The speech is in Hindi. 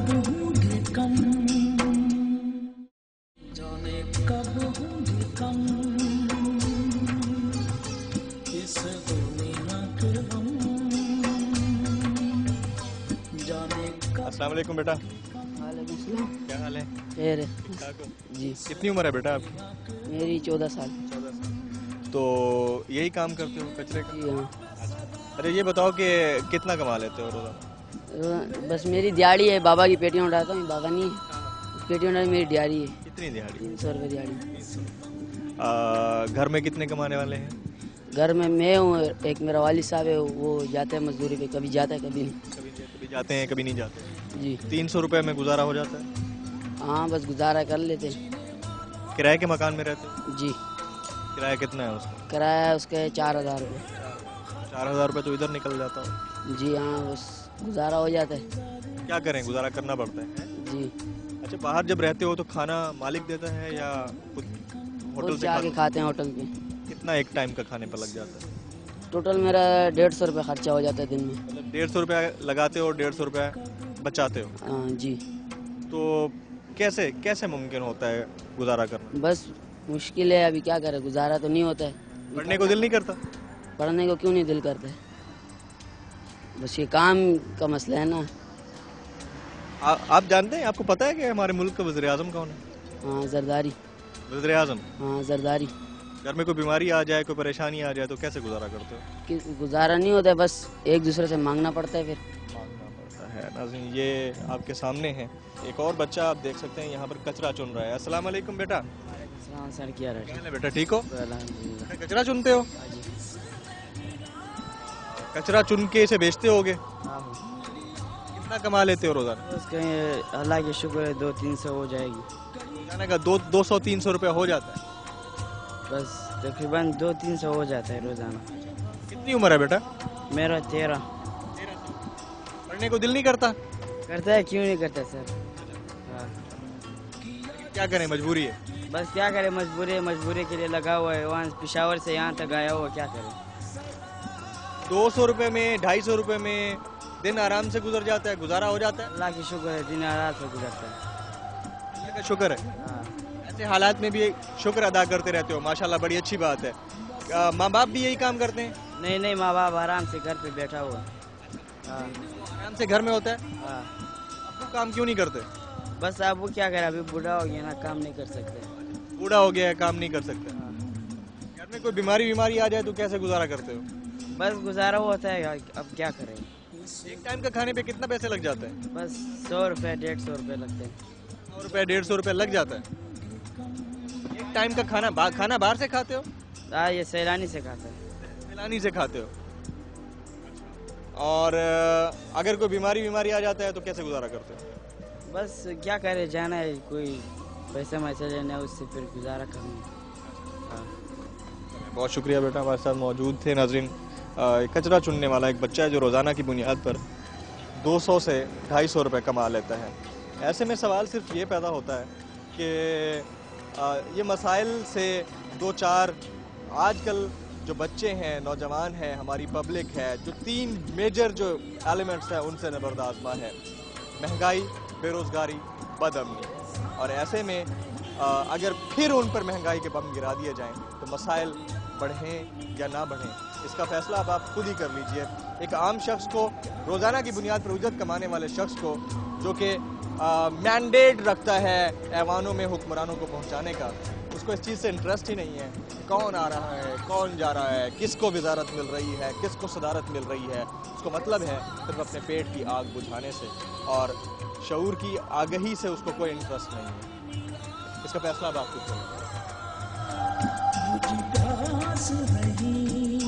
कब होंगे कम, जाने कब होंगे कम, इस दुनिया के हम, जाने कब। अस्सलाम वालेकुम बेटा। वालेकुम सलाम। क्या हाल है? खैर है ठीक ठाक हो? जी। कितनी उम्र है बेटा आपकी? मेरी 14 साल। 14 साल। तो यही काम करते हो कचरे का? जी हाँ। अरे ये बताओ कि कितना कमा लेते हो रोजाना? बस मेरी दिहाड़ी है, बाबा की पेटियाँ उठाता हूँ, बाबा नहीं है, पेटियाँ उठाती मेरी दिहाड़ी है। कितनी दिहाड़ी? 300 रुपये दिहाड़ी। घर में कितने कमाने वाले हैं? घर में मैं हूँ, एक मेरा वालिद साहब है, वो जाता है मजदूरी पे, कभी जाता है कभी नहीं। कभी जाते हैं कभी नहीं जाते। जी। 300 रुपये में गुजारा हो जाता है? हाँ बस गुजारा कर लेते हैं। किराए के मकान में रहते हो? जी। किराया कितना है उसका? किराया उसका 4000 रुपये। 4000 रुपये तो इधर निकल जाता है। जी हाँ, बस गुजारा हो जाता है। क्या करें, गुजारा करना पड़ता है। जी। अच्छा, बाहर जब रहते हो तो खाना मालिक देता है या खुद होटल से जाके खाते हैं होटल पे। कितना एक टाइम का खाने पर लग जाता है? टोटल मेरा 150 रुपये खर्चा हो जाता है दिन में। मतलब 150 रुपया लगाते हो, 150 रुपया बचाते हो? हाँ जी। तो कैसे कैसे मुमकिन होता है गुजारा करना? बस मुश्किल है, अभी क्या करें, गुजारा तो नहीं होता है। पढ़ने को दिल नहीं करता? पढ़ने को क्यों नहीं दिल करता है, बस ये काम का मसला है ना। आप जानते हैं, आपको पता है कि हमारे मुल्क का वज़ीर आज़म कौन है? हाँ जरदारी। वज़ीर आज़म। हाँ जरदारी। घर में कोई बीमारी आ जाए, कोई परेशानी आ जाए तो कैसे गुजारा करते हो? कि गुजारा नहीं होता है, बस एक दूसरे से मांगना पड़ता है। फिर मांगना पड़ता है। नाज़रीन, ये आपके सामने है एक और बच्चा, आप देख सकते हैं यहाँ पर कचरा चुन रहा है। अस्सलाम वालेकुम बेटा। सर क्या क्या हाल है बेटा, ठीक हो? अल्हम्दुलिल्लाह। कचरा चुनते हो? कचरा चुन के इसे बेचते होगे? कितना कमा लेते हो रोजाना? उसके अल्लाह के शुक्र है 200-300 हो जाएगी। रोजाना का 200-300 रुपया हो जाता है? बस तकरीबन 200-300 हो जाता है रोजाना। कितनी उम्र है बेटा? मेरा 13। पढ़ने को दिल नहीं करता? करता है, क्यों नहीं करता सर। हाँ। क्या करें, मजबूरी है। बस क्या करें, मजबूरी है, मजबूरी के लिए लगा हुआ है, वहाँ पेशावर से यहाँ तक आया हुआ, क्या करें। 200 रुपए में, 250 रुपए में दिन आराम से गुजर जाता है, गुजारा हो जाता है? अल्लाह की शुक्र है, दिन आराम से गुजरता है। अल्लाह का शुक्र है। हाँ। ऐसे हालात में भी शुक्र अदा करते रहते हो, माशाल्लाह, बड़ी अच्छी बात है। माँ बाप भी यही काम करते हैं? नहीं नहीं, माँ बाप आराम से घर पे बैठा हुआ। हाँ। आराम से घर में होता है? हाँ। अब काम क्यों नहीं करते? बस अब वो क्या करे, अभी बूढ़ा हो गया ना, काम नहीं कर सकते। बूढ़ा हो गया है, काम नहीं कर सकते। हाँ। घर में कोई बीमारी आ जाए तो कैसे गुजारा करते हो? बस गुजारा होता है, अब क्या करें। एक टाइम का खाने पे कितना पैसे लग जाते हैं? बस 100 रुपये 150 रुपये लगते हैं। 100 रुपये 150 रुपये लग जाता है एक टाइम का खाना। खाना बाहर से खाते हो? हाँ, ये सैलानी से खाता है। सैलानी से खाते हो। और अगर कोई बीमारी आ जाता है तो कैसे गुजारा करते हो? बस क्या करे, जाना है कोई पैसे मैसे लेना है, उससे फिर गुजारा करना। हाँ। बहुत शुक्रिया बेटा, हमारे साथ मौजूद थे। नाजरीन, कचरा चुनने वाला एक बच्चा है जो रोज़ाना की बुनियाद पर 200 से 250 रुपये कमा लेता है। ऐसे में सवाल सिर्फ ये पैदा होता है कि ये मसाइल से दो चार आजकल जो बच्चे हैं, नौजवान हैं, हमारी पब्लिक है, जो 3 मेजर जो एलिमेंट्स हैं उनसे नबरदाज़मा है: महंगाई, बेरोज़गारी, बदअमनी। और ऐसे में अगर फिर उन पर महंगाई के बम गिरा दिए जाएं तो मसाइल बढ़ें या ना बढ़ें, इसका फैसला अब आप खुद ही कर लीजिए। एक आम शख्स को, रोज़ाना की बुनियाद पर उजरत कमाने वाले शख्स को, जो कि मैंडेट रखता है ऐवानों में हुक्मरानों को पहुंचाने का, उसको इस चीज़ से इंटरेस्ट ही नहीं है कौन आ रहा है, कौन जा रहा है, किसको वजारत मिल रही है, किसको सदारत मिल रही है। उसको मतलब है सिर्फ अपने पेट की आग बुझाने से, और शऊर की आगही से उसको कोई इंटरेस्ट नहीं है। इसका फैसला अब आप खुद करें। मुझे प्यास नहीं